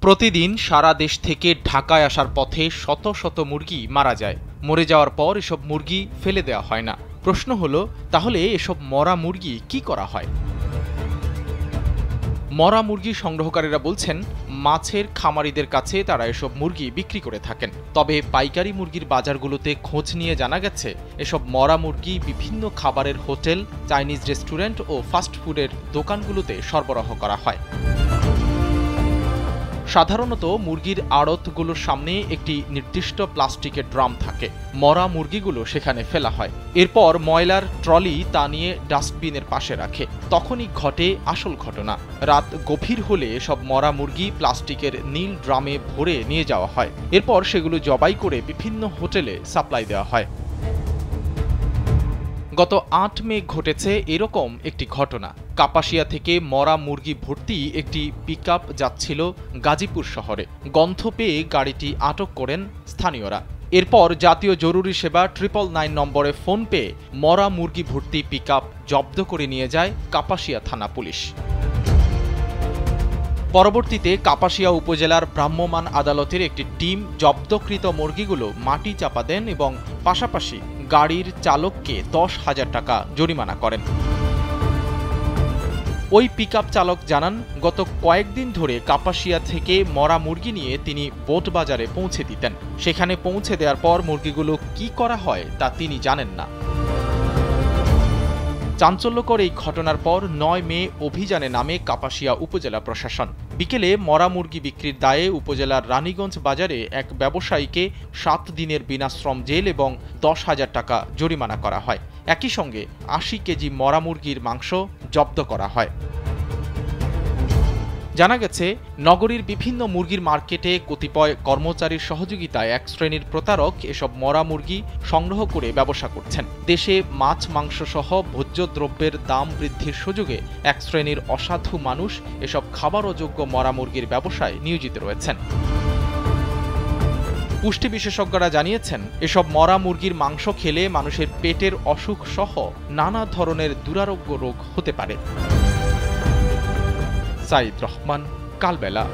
প্রতিদিন সারা দেশ থেকে ঢাকায় আসার পথে শত শত মুরগি মারা যায়। মরে যাওয়ার পর এসব মুরগি ফেলে দেওয়া হয় না। প্রশ্ন হলো, তাহলে এসব মরা মুরগি কি করা হয়? মরা মুরগি সংগ্রহকারীরা বলছেন, মাছের খামারিদের কাছে তারা এসব মুরগি বিক্রি করে থাকেন। তবে পাইকারি মুরগির বাজারগুলোতে খোঁজ নিয়ে জানা গেছে, এসব মরা মুরগি বিভিন্ন খাবারের হোটেল, চাইনিজ রেস্টুরেন্ট ও ফাস্টফুডের দোকানগুলোতে সরবরাহ করা হয়। সাধারণত মুরগির আড়তগুলোর সামনে একটি নির্দিষ্ট প্লাস্টিকের ড্রাম থাকে। মরা মুরগিগুলো সেখানে ফেলা হয়। এরপর ময়লার ট্রলি তা নিয়ে ডাস্টবিনের পাশে রাখে। তখনই ঘটে আসল ঘটনা। রাত গভীর হলে সব মরা মুরগি প্লাস্টিকের নীল ড্রামে ভরে নিয়ে যাওয়া হয়। এরপর সেগুলো জবাই করে বিভিন্ন হোটেলে সাপ্লাই দেওয়া হয়। গত ৮ মে ঘটেছে এরকম একটি ঘটনা। কাপাসিয়া থেকে মরা মুরগি ভর্তি একটি পিকআপ যাচ্ছিল গাজীপুর শহরে। গন্ধ পেয়ে গাড়িটি আটক করেন স্থানীয়রা। এরপর জাতীয় জরুরি সেবা 999 নম্বরে ফোন পেয়ে মরা মুরগি ভর্তি পিকআপ জব্দ করে নিয়ে যায় কাপাসিয়া থানা পুলিশ। পরবর্তীতে কাপাসিয়া উপজেলার ভ্রাম্যমাণ আদালতের একটি টিম জব্দকৃত মুরগিগুলো মাটি চাপা দেন এবং পাশাপাশি গাড়ির চালককে 10,000 টাকা জরিমানা করেন। ওই পিকআপ চালক জানান, গত কয়েকদিন ধরে কাপাসিয়া থেকে মরা মুরগি নিয়ে তিনি বোট বাজারে পৌঁছে দিতেন। সেখানে পৌঁছে দেওয়ার পর মুরগিগুলো কি করা হয় তা তিনি জানেন না। চাঞ্চল্যকর এই ঘটনার পর 9 মে অভিযানে নামে কাপাসিয়া উপজেলা প্রশাসন। বিকেলে মরা মুরগি বিক্রির দায়ে উপজেলার রানীগঞ্জ বাজারে এক ব্যবসায়ীকে 7 দিনের বিনাশ্রম জেল এবং 10,000 টাকা জরিমানা করা হয়। একই সঙ্গে 80 কেজি মরা মুরগির মাংস জব্দ করা হয়। জানা গেছে, নগরীর বিভিন্ন মুরগির মার্কেটে কতিপয় কর্মচারীর সহযোগিতায় এক শ্রেণীর প্রতারক এসব মরা মুরগি সংগ্রহ করে ব্যবসা করছেন। দেশে মাছ মাংস সহ ভোজ্য দ্রব্যের দাম বৃদ্ধির সুযোগে এক শ্রেণীর অসাধু মানুষ এসব খাবার অযোগ্য মরা মুরগির ব্যবসায় নিয়োজিত রয়েছেন। পুষ্টি বিশেষজ্ঞরা জানিয়েছেন, এসব মরা মুরগির মাংস খেলে মানুষের পেটের অসুখ সহ নানা ধরনের দুরারোগ্য রোগ হতে পারে। সাইদ রহমান, কালবেলা।